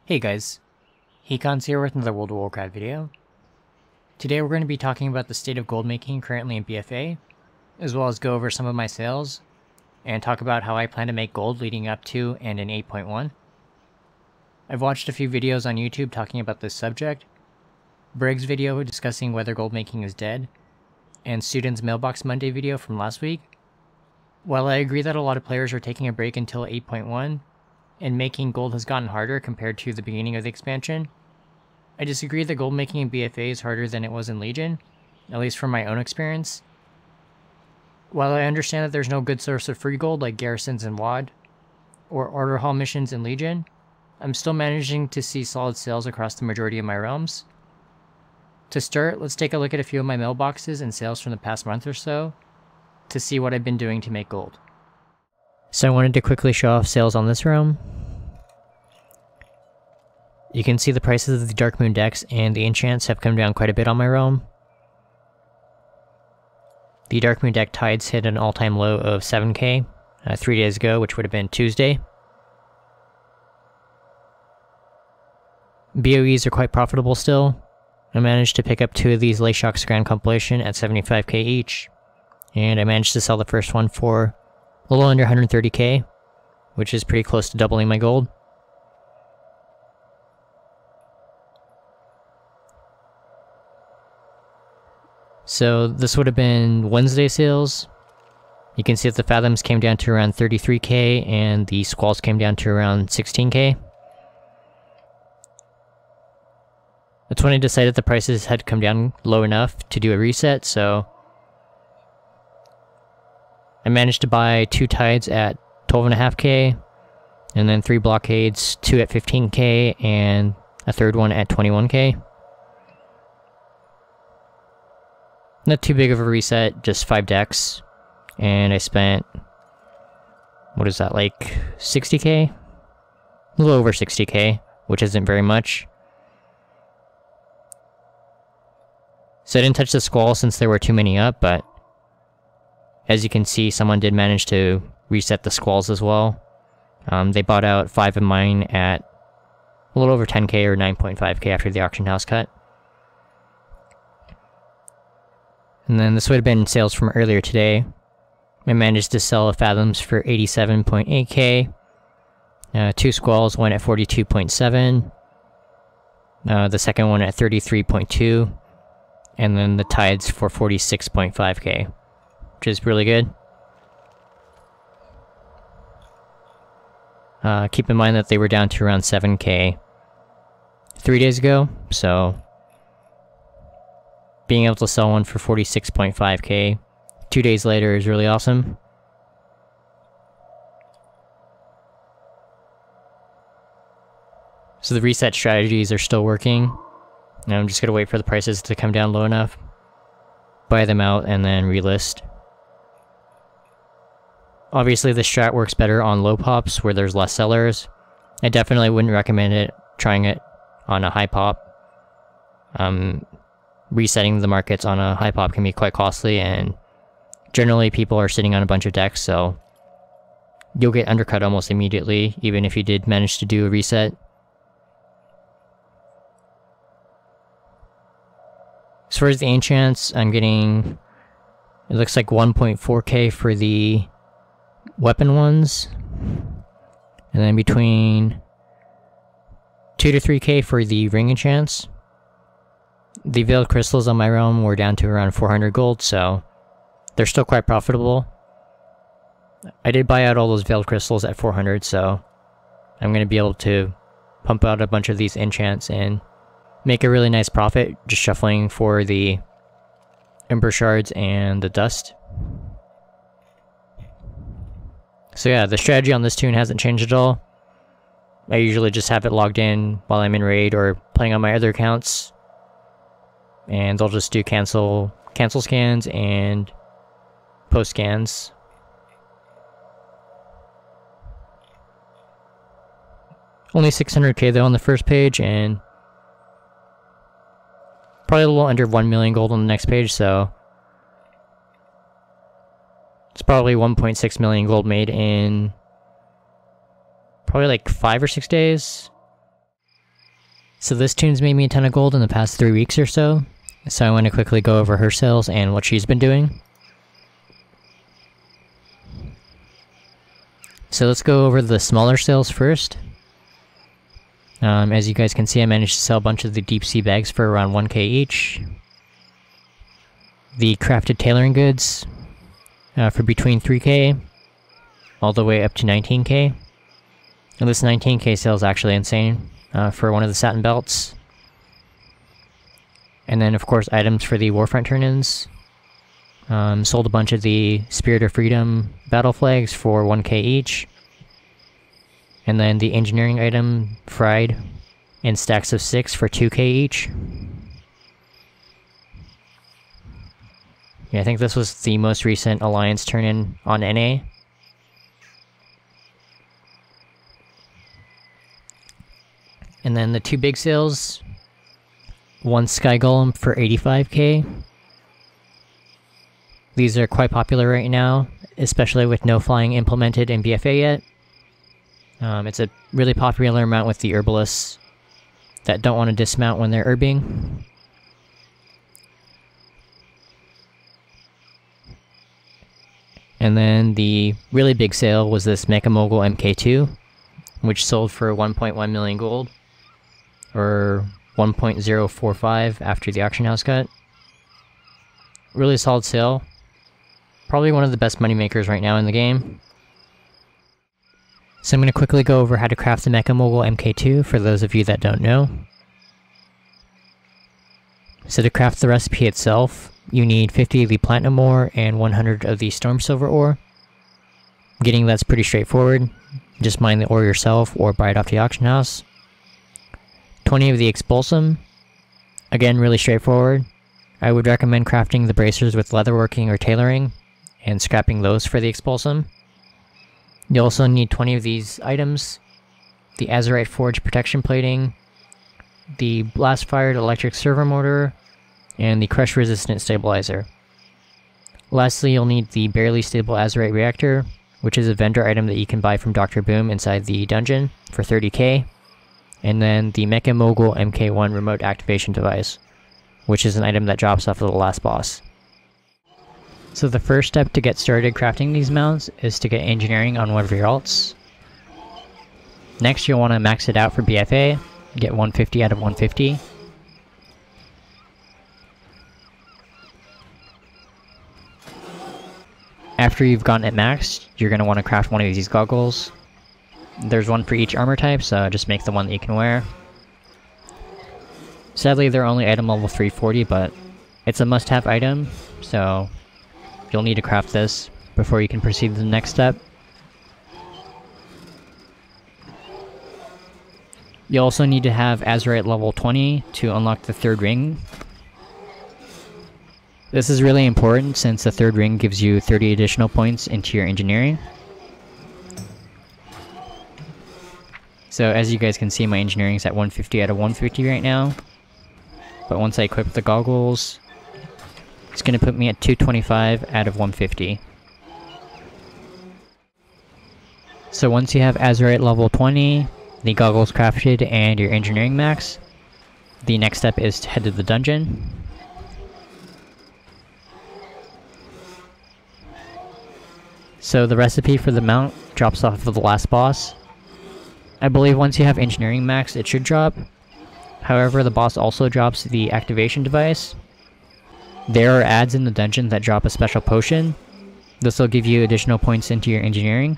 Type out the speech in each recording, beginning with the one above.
Hey guys, Hecon's here with another World of Warcraft video. Today we're going to be talking about the state of gold making currently in BFA, as well as go over some of my sales, and talk about how I plan to make gold leading up to and in 8.1. I've watched a few videos on YouTube talking about this subject, Briggs' video discussing whether gold making is dead, and Student's Mailbox Monday video from last week. While I agree that a lot of players are taking a break until 8.1, and making gold has gotten harder compared to the beginning of the expansion, I disagree that gold making in BFA is harder than it was in Legion, at least from my own experience. While I understand that there's no good source of free gold like garrisons in WoD, or order hall missions in Legion, I'm still managing to see solid sales across the majority of my realms. To start, let's take a look at a few of my mailboxes and sales from the past month or so, to see what I've been doing to make gold. So I wanted to quickly show off sales on this realm. You can see the prices of the Darkmoon decks and the enchants have come down quite a bit on my realm. The Darkmoon deck tides hit an all-time low of 7k 3 days ago, which would have been Tuesday. BOEs are quite profitable still. I managed to pick up 2 of these Layshawk's Grand Compilation at 75k each, and I managed to sell the first one for a little under 130k, which is pretty close to doubling my gold. So this would have been Wednesday sales. You can see that the Fathoms came down to around 33k and the Squalls came down to around 16k. That's when I decided the prices had come down low enough to do a reset, so I managed to buy 2 tides at 12.5k, and then 3 blockades, 2 at 15k, and a third one at 21k. Not too big of a reset, just 5 decks, and I spent, what is that, like 60k? A little over 60k, which isn't very much. So I didn't touch the Squall since there were too many up, but as you can see, someone did manage to reset the Squalls as well. They bought out 5 of mine at a little over 10k or 9.5k after the auction house cut. And then this would have been sales from earlier today. I managed to sell a Fathoms for 87.8k. 2 Squalls, one at 42.7. The second one at 33.2. And then the tides for 46.5k. Which is really good. Keep in mind that they were down to around 7k 3 days ago, so being able to sell one for 46.5k 2 days later is really awesome. So the reset strategies are still working. Now I'm just gonna wait for the prices to come down low enough, buy them out, and then relist. Obviously, the strat works better on low pops where there's less sellers. I definitely wouldn't recommend trying it on a high pop. Resetting the markets on a high pop can be quite costly, and generally people are sitting on a bunch of decks, so you'll get undercut almost immediately, even if you did manage to do a reset. As far as the enchants, I'm getting, it looks like 1.4k for the weapon ones, and then between 2 to 3k for the ring enchants. The veiled crystals on my realm were down to around 400 gold, so they're still quite profitable. I did buy out all those veiled crystals at 400, so I'm going to be able to pump out a bunch of these enchants and make a really nice profit just shuffling for the Ember Shards and the Dust. So yeah, the strategy on this tune hasn't changed at all. I usually just have it logged in while I'm in raid or playing on my other accounts, and they'll just do cancel scans and post scans. Only 600k though on the first page, and probably a little under 1 million gold on the next page, so it's probably 1.6 million gold made in probably like 5 or 6 days. So this tune's made me a ton of gold in the past 3 weeks or so I want to quickly go over her sales and what she's been doing. So let's go over the smaller sales first. As you guys can see, I managed to sell a bunch of the deep sea bags for around 1k each. The crafted tailoring goods for between 3k all the way up to 19k. And this 19k sale is actually insane for one of the satin belts. And then of course items for the Warfront turn-ins. Sold a bunch of the Spirit of Freedom battle flags for 1k each. And then the engineering item fried in stacks of 6 for 2k each. Yeah, I think this was the most recent Alliance turn-in on NA. And then the two big sales. One Sky Golem for 85k. These are quite popular right now, especially with no flying implemented in BFA yet. It's a really popular mount with the herbalists that don't want to dismount when they're herbing. And then the really big sale was this Mech-Mogul Mk2, which sold for 1.1 million gold, or 1.045 after the auction house cut. Really solid sale. Probably one of the best moneymakers right now in the game. So I'm going to quickly go over how to craft the Mech-Mogul Mk2 for those of you that don't know. So to craft the recipe itself, you need 50 of the platinum ore and 100 of the storm silver ore. Getting that's pretty straightforward. Just mine the ore yourself or buy it off the auction house. 20 of the expulsum. Again, really straightforward. I would recommend crafting the bracers with leatherworking or tailoring and scrapping those for the expulsum. You also need 20 of these items. The Azerite Forge protection plating, the blast-fired electric servo motor, and the crush-resistant stabilizer. Lastly, you'll need the barely stable Azerite reactor, which is a vendor item that you can buy from Dr. Boom inside the dungeon for 30k. And then the Mech-Mogul Mk1 remote activation device, which is an item that drops off of the last boss. So the first step to get started crafting these mounts is to get engineering on one of your alts. Next you'll want to max it out for BFA, get 150 out of 150. After you've gotten it maxed, you're going to want to craft one of these goggles. There's one for each armor type, so just make the one that you can wear. Sadly, they're only item level 340, but it's a must-have item, so you'll need to craft this before you can proceed to the next step. You'll also need to have Azerite level 20 to unlock the third ring. This is really important since the third ring gives you 30 additional points into your engineering. So as you guys can see, my engineering is at 150 out of 150 right now. But once I equip the goggles, it's going to put me at 225 out of 150. So once you have Azerite level 20, the goggles crafted, and your engineering max, the next step is to head to the dungeon. So the recipe for the mount drops off of the last boss. I believe once you have engineering max, it should drop. However, the boss also drops the activation device. There are ads in the dungeon that drop a special potion. This will give you additional points into your engineering.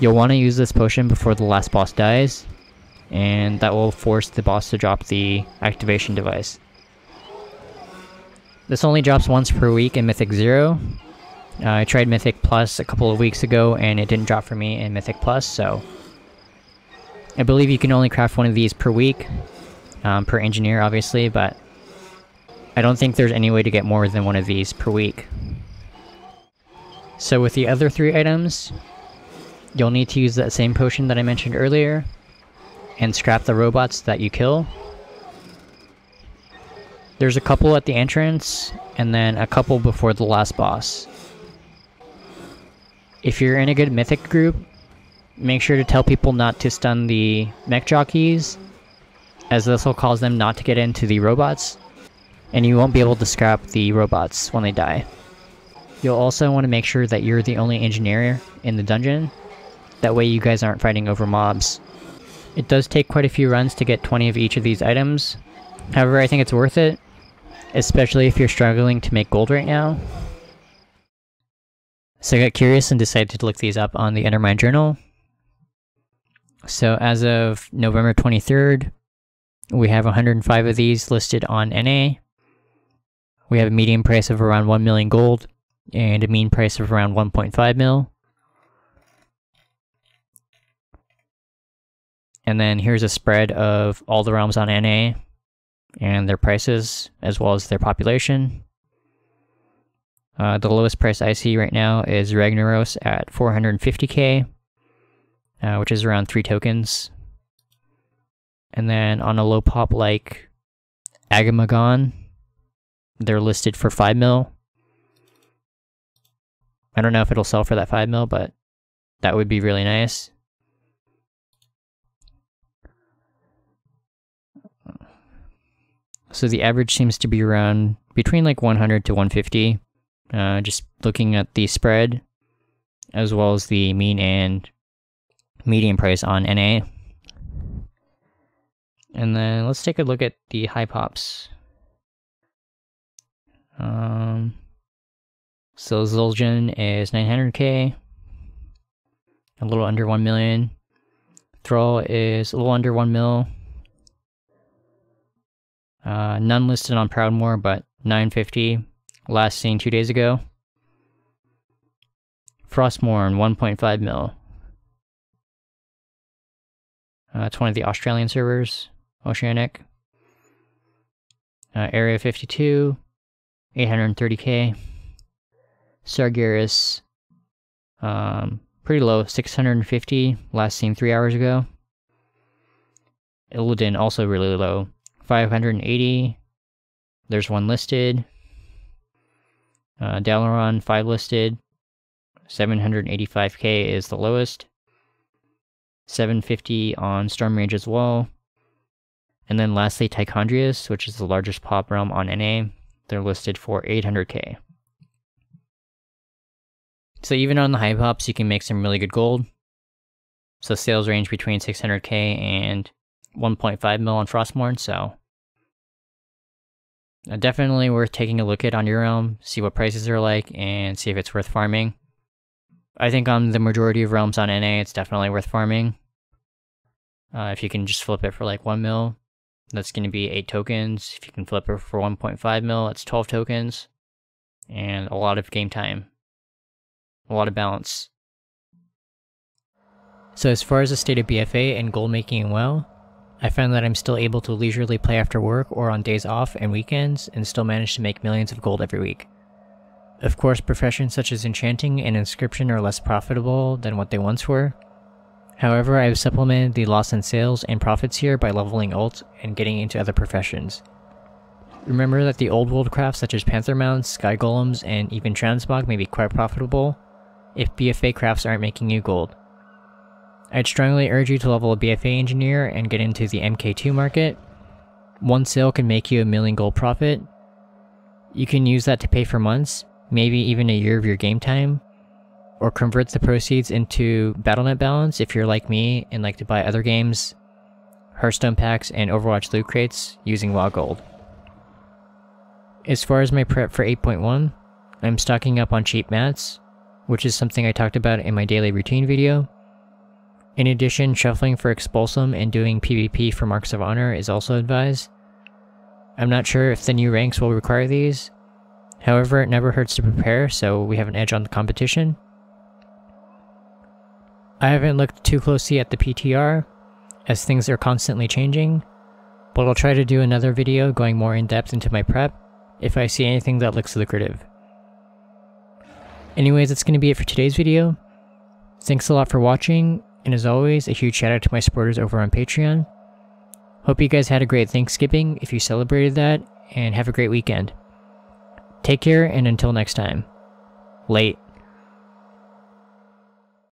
You'll want to use this potion before the last boss dies, and that will force the boss to drop the activation device. This only drops once per week in Mythic 0. I tried Mythic Plus a couple of weeks ago and it didn't drop for me in Mythic Plus, so I believe you can only craft one of these per week, per engineer obviously, but I don't think there's any way to get more than one of these per week. So with the other 3 items, you'll need to use that same potion that I mentioned earlier, and scrap the robots that you kill. There's a couple at the entrance, and then a couple before the last boss. If you're in a good mythic group, make sure to tell people not to stun the mech jockeys, as this will cause them not to get into the robots, and you won't be able to scrap the robots when they die. You'll also want to make sure that you're the only engineer in the dungeon, that way you guys aren't fighting over mobs. It does take quite a few runs to get 20 of each of these items, however I think it's worth it, especially if you're struggling to make gold right now. So I got curious and decided to look these up on the Undermine Journal. So as of November 23rd, we have 105 of these listed on NA. We have a median price of around 1 million gold and a mean price of around 1.5 mil. And then here's a spread of all the realms on NA and their prices as well as their population. The lowest price I see right now is Ragnaros at 450k, which is around 3 tokens. And then on a low pop like Agamagon, they're listed for 5 mil. I don't know if it'll sell for that 5 mil, but that would be really nice. So the average seems to be around between like 100 to 150. Just looking at the spread, as well as the mean and median price on NA. And then let's take a look at the high pops. So Zul'jin is 900k, a little under 1 million. Thrall is a little under 1 mil. None listed on Proudmoore, but 950. Last seen 2 days ago. Frostmourne, 1.5 mil. It's one of the Australian servers, Oceanic. Area 52, 830k. Sargeras, pretty low, 650, last seen 3 hours ago. Illidan, also really low, 580. There's one listed. Dalaran, 5 listed. 785k is the lowest. 750 on Stormrage as well. And then lastly, Tichondrius, which is the largest pop realm on NA. They're listed for 800k. So even on the high pops, you can make some really good gold. So sales range between 600k and 1.5 mil on Frostmourne, so definitely worth taking a look at on your realm, see what prices are like, and see if it's worth farming. I think on the majority of realms on NA, it's definitely worth farming. If you can just flip it for like 1 mil, that's going to be 8 tokens. If you can flip it for 1.5 mil, it's 12 tokens. And a lot of game time. A lot of balance. So as far as the state of BFA and gold making and WoW, I found that I'm still able to leisurely play after work or on days off and weekends and still manage to make millions of gold every week. Of course, professions such as Enchanting and Inscription are less profitable than what they once were. However, I have supplemented the loss in sales and profits here by leveling ult and getting into other professions. Remember that the old world crafts such as Panther Mounts, Sky Golems, and even Transmog may be quite profitable if BFA crafts aren't making you gold. I'd strongly urge you to level a BFA engineer and get into the Mk2 market. One sale can make you 1 million gold profit. You can use that to pay for months, maybe even a year of your game time, or convert the proceeds into Battle.net balance if you're like me and like to buy other games, Hearthstone packs, and Overwatch loot crates using WoW Gold. As far as my prep for 8.1, I'm stocking up on cheap mats, which is something I talked about in my daily routine video. In addition, shuffling for Expulsum and doing PvP for Marks of Honor is also advised. I'm not sure if the new ranks will require these. However, it never hurts to prepare, so we have an edge on the competition. I haven't looked too closely at the PTR, as things are constantly changing, but I'll try to do another video going more in depth into my prep if I see anything that looks lucrative. Anyways, that's going to be it for today's video. Thanks a lot for watching, and as always, a huge shout out to my supporters over on Patreon. Hope you guys had a great Thanksgiving if you celebrated that, and have a great weekend. Take care, and until next time. Late.